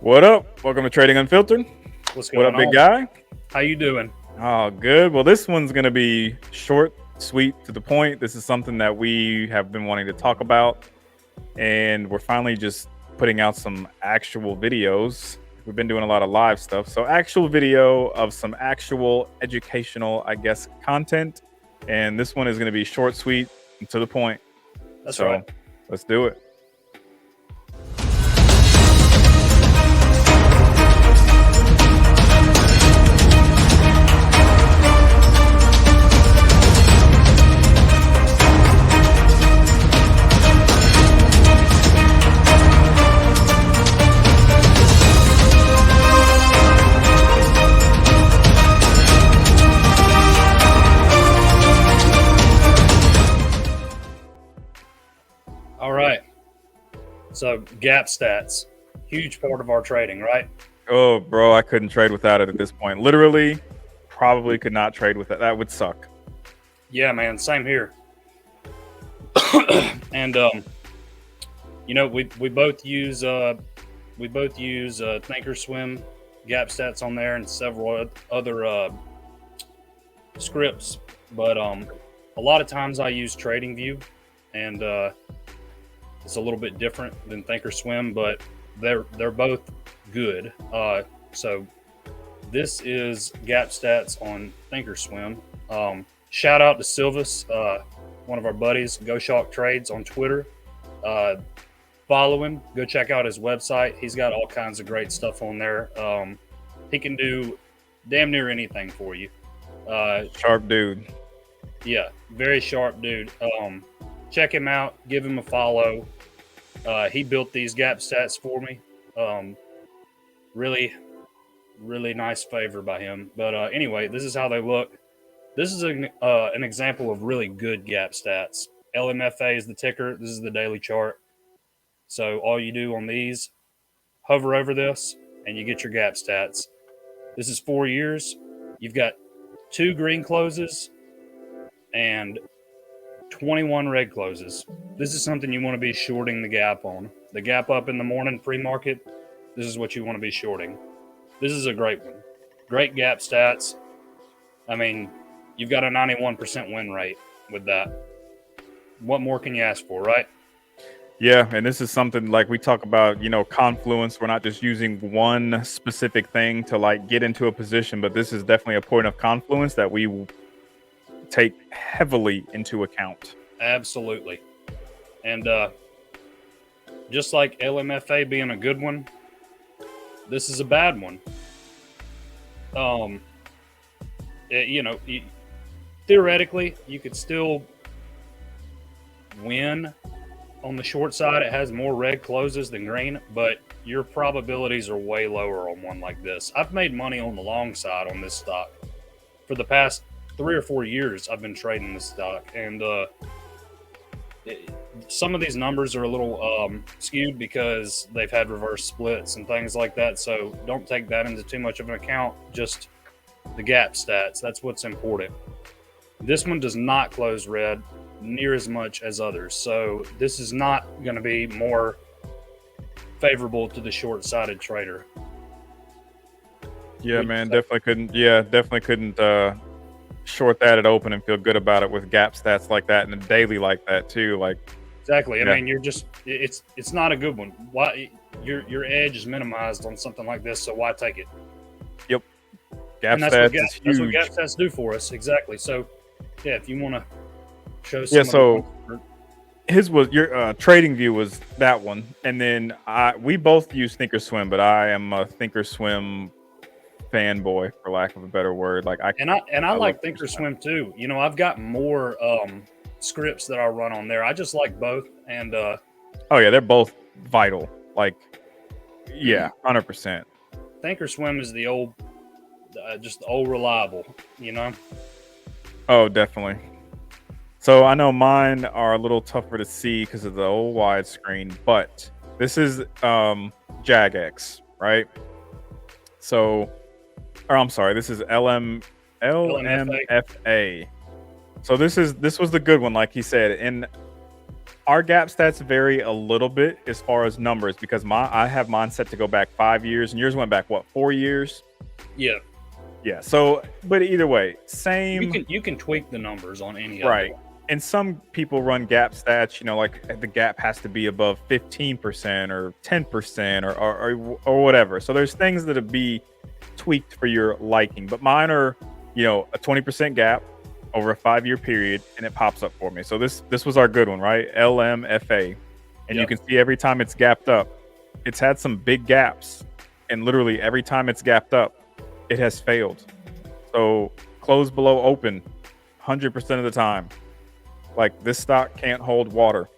What up? Welcome to Trading Unfiltered. What's What going up, big on? guy? How you doing? Oh, good. Well, this one's going to be short, sweet, to the point. This is something that we have been wanting to talk about, and we're finally just putting out some actual videos. We've been doing a lot of live stuff. So, actual video of some actual educational, I guess, content. And this one is going to be short, sweet, and to the point. That's so, right. Let's do it. All right. So gap stats, huge part of our trading, right? Oh, bro, I couldn't trade without it at this point. Literally, probably could not trade with it. That would suck. Yeah, man. Same here. And we both use Thinkorswim gap stats on there and several other scripts, but a lot of times I use TradingView, and it's a little bit different than Thinkorswim, but they're both good. So this is gap stats on Thinkorswim. Shout out to Silvis, one of our buddies, Go Shock Trades on Twitter. Follow him. Go check out his website. He's got all kinds of great stuff on there. He can do damn near anything for you. Sharp dude. Yeah, very sharp dude. Check him out. Give him a follow. He built these gap stats for me. Really, really nice favor by him. But anyway, this is how they look. This is an example of really good gap stats. LMFA is the ticker. This is the daily chart. So all you do on these, hover over this, and you get your gap stats. This is 4 years. You've got 2 green closes and 21 red closes. This is something you want to be shorting the gap on. The gap up in the morning pre-market, this is what you want to be shorting. This is a great one. Great gap stats. I mean, you've got a 91% win rate with that. What more can you ask for, right? Yeah, and this is something like we talk about, confluence. We're not just using one specific thing to like get into a position, but this is definitely a point of confluence that we take heavily into account. Absolutely. And just like LMFA being a good one, this is a bad one. Theoretically, you could still win on the short side. It has more red closes than green, but your probabilities are way lower on one like this. I've made money on the long side on this stock for the past 3 or 4 years. I've been trading this stock, and some of these numbers are a little skewed because they've had reverse splits and things like that. So don't take that into too much of an account. Just the gap stats. That's what's important. This one does not close red near as much as others. So this is not going to be more favorable to the short-sided trader. Yeah, man, definitely couldn't short that at open and feel good about it with gap stats like that and a daily like that too. Like exactly. Yeah. I mean, it's not a good one. Why your edge is minimized on something like this, so why take it? Yep. Gap And stats is huge. that's what gap stats do for us. Exactly. So yeah, if you want to show some Yeah, so his was your trading view was that one, and then we both use Thinkorswim, but I am a Thinkorswim fanboy, for lack of a better word. Like I like Thinkorswim too. I've got more scripts that I run on there. I just like both, and oh yeah, they're both vital. Like 100%. Thinkorswim is the old, just the old reliable. Oh, definitely. So I know mine are a little tougher to see because of the old widescreen, but this is JAGX, right? So, or I'm sorry, this is LMFA. So this was the good one, like he said. And Our gap stats vary a little bit as far as numbers because I have mine set to go back 5 years, and yours went back what, 4 years? Yeah, Yeah. So, but either way, you same. can tweak the numbers on any of it. Right. And some people run gap stats, like the gap has to be above 15% or 10% or whatever. So there's things that'll be tweaked for your liking. But mine are, a 20% gap over a 5-year period, and it pops up for me. So this was our good one, right? LMFA. And you Yep. can see every time it's gapped up, it's had some big gaps. And literally every time it's gapped up, it has failed. So close below open 100% of the time. Like, this stock can't hold water.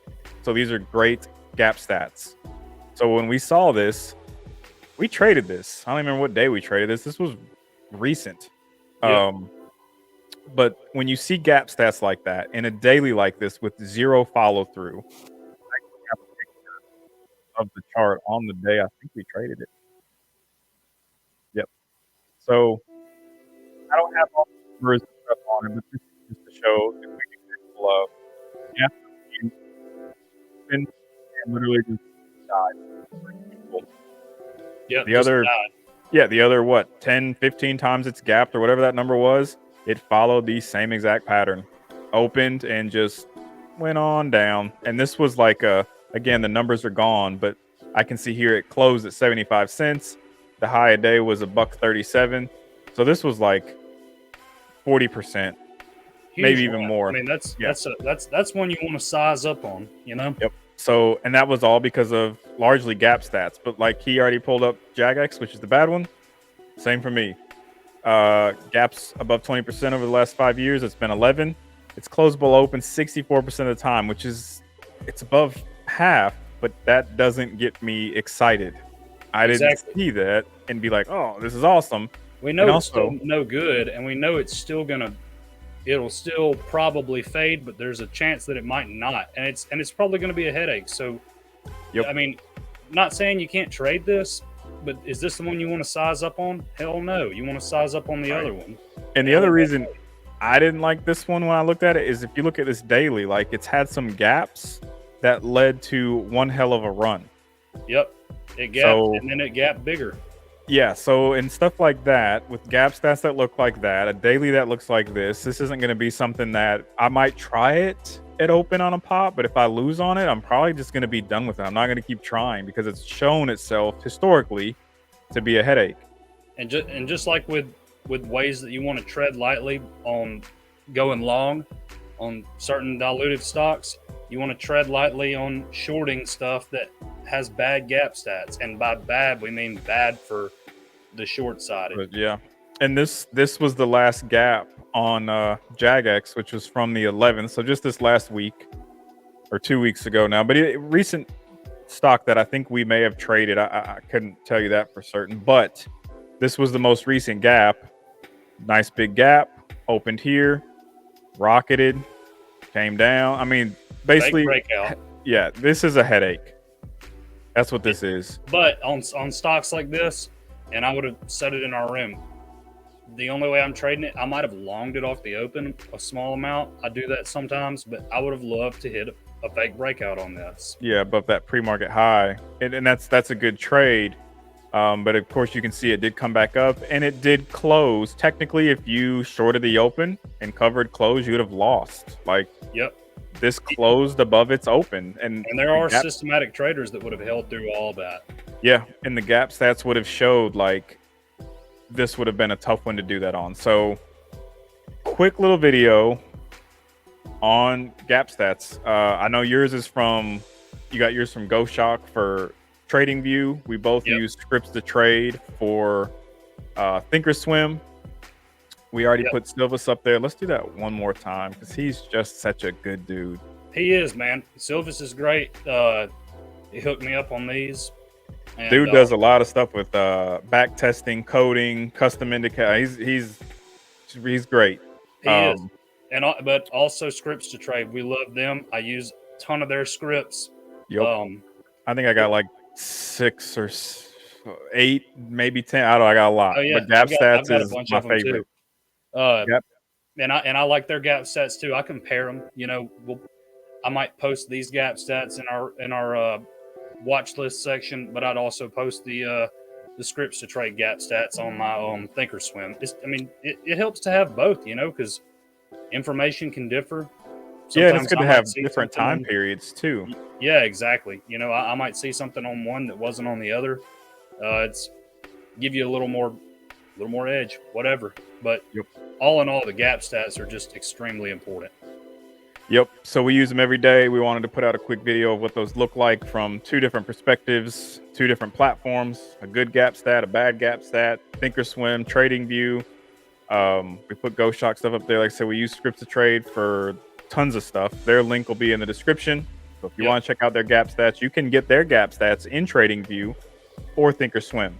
So these are great gap stats. So when we saw this, we traded this. I don't even remember what day we traded this. This was recent. Yep. But when you see gap stats like that in a daily like this with zero follow through, I actually have a picture of the chart on the day I think we traded it. Yep. So I don't have all the numbers and stuff on it, but this is just to show a quick example of and literally just died. Yep. The Just other, died. yeah, the other what, 10, 15 times it's gapped or whatever that number was, it followed the same exact pattern. Opened and just went on down. And this was like again, the numbers are gone, but I can see here it closed at 75 cents. The high a day was $1.37. So this was like 40%, maybe Huge even one. more. I mean, Yeah. that's one you want to size up on. Yep. So, and that was all because of largely gap stats. But like he already pulled up JAGX, which is the bad one. Same for me. Gaps above 20% over the last 5 years. It's been 11. It's closed below open 64% of the time, which is it's above half. But that doesn't get me excited. I didn't see that and be like, oh, this is awesome. We know it's still no good, and we know it's still it'll still probably fade, but there's a chance that it might not, and it's probably gonna be a headache. So, Yep. I mean, not saying you can't trade this, but is this the one you want to size up on? Hell no, you want to size up on the other one. And the other reason I didn't like this one when I looked at it is if you look at this daily, like it's had some gaps that led to one hell of a run. Yep, it gapped and then it gapped bigger. Yeah, so and stuff like that with gap stats that look like that, a daily that looks like this isn't going to be something that I might try it at open on a pop, but if I lose on it, I'm probably just going to be done with it. I'm not going to keep trying because it's shown itself historically to be a headache. And just like with ways that you want to tread lightly on going long on certain diluted stocks, you want to tread lightly on shorting stuff that has bad gap stats, and by bad we mean bad for the short sided. Yeah, and this was the last gap on JAGX, which was from the 11th, so just this last week or 2 weeks ago now. But recent stock that I think we may have traded, I couldn't tell you that for certain, but this was the most recent gap. Nice big gap, opened here, rocketed, came down. I mean, basically, breakout. Yeah, this is a headache. That's what this is. But on stocks like this, and I would have said it in our room, the only way I'm trading it, I might have longed it off the open a small amount. I do that sometimes, but I would have loved to hit a fake breakout on this. Yeah, above that pre-market high, and that's a good trade. But of course, you can see it did come back up, and it did close. Technically, if you shorted the open and covered close, you would have lost. Like, yep. This closed above its open, and there are systematic traders that would have held through all that. Yeah, and the gap stats would have showed like this would have been a tough one to do that on. So, quick little video on gap stats. I know yours is you got yours from GoShock for TradingView. We both use Scripts to Trade for Thinkorswim. We already put Silvus up there. Let's do that one more time because he's just such a good dude. He is, man. Silvus is great. He hooked me up on these. And, dude does a lot of stuff with back testing, coding, custom indicator. He's great. He is. But also Scripts to Trade. We love them. I use a ton of their scripts. Yep. I think I got like 6 or 8, maybe 10. I got a lot. Oh, yeah. But gap stats is my favorite. And I like their gap stats too. I compare them. I might post these gap stats in our watch list section, but I'd also post the scripts to trade gap stats on my Thinkorswim. I mean, it helps to have both, you know, because information can differ. Yeah, and it's Sometimes good I to might have see different something time on. periods too. Yeah, exactly. You know, I might see something on one that wasn't on the other. It's give you a little more edge, whatever. But Yep. all in all, the gap stats are just extremely important. Yep. So we use them every day. We wanted to put out a quick video of what those look like from two different perspectives, two different platforms: a good gap stat, a bad gap stat, Thinkorswim, Trading View. We put Ghost Shock stuff up there. Like I said, we use Scripts to Trade for tons of stuff. Their link will be in the description. So if you Yep. want to check out their gap stats, you can get their gap stats in Trading View or Thinkorswim.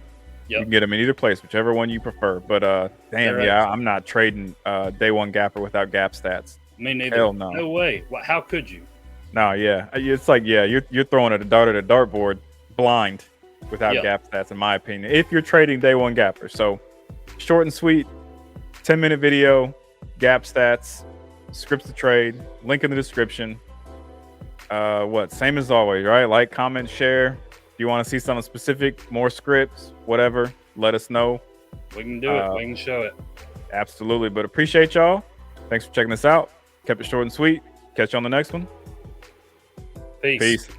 You Yep. can get them in either place, whichever one you prefer. But damn, They're yeah, excellent. I'm not trading day one gapper without gap stats. Me neither. Hell no. No way. How could you? No, yeah. It's like, yeah, you're throwing at a dart at a dartboard blind without Yeah. gap stats, in my opinion. If you're trading day one gapper. So short and sweet, 10-minute video, gap stats, scripts to trade, link in the description. What? Same as always, right? Like, comment, share. If you want to see something specific, more scripts, whatever, let us know. We can do it. Uh, We can show it. Absolutely. But appreciate y'all. Thanks for checking this out. Kept it short and sweet. Catch you on the next one. Peace. Peace.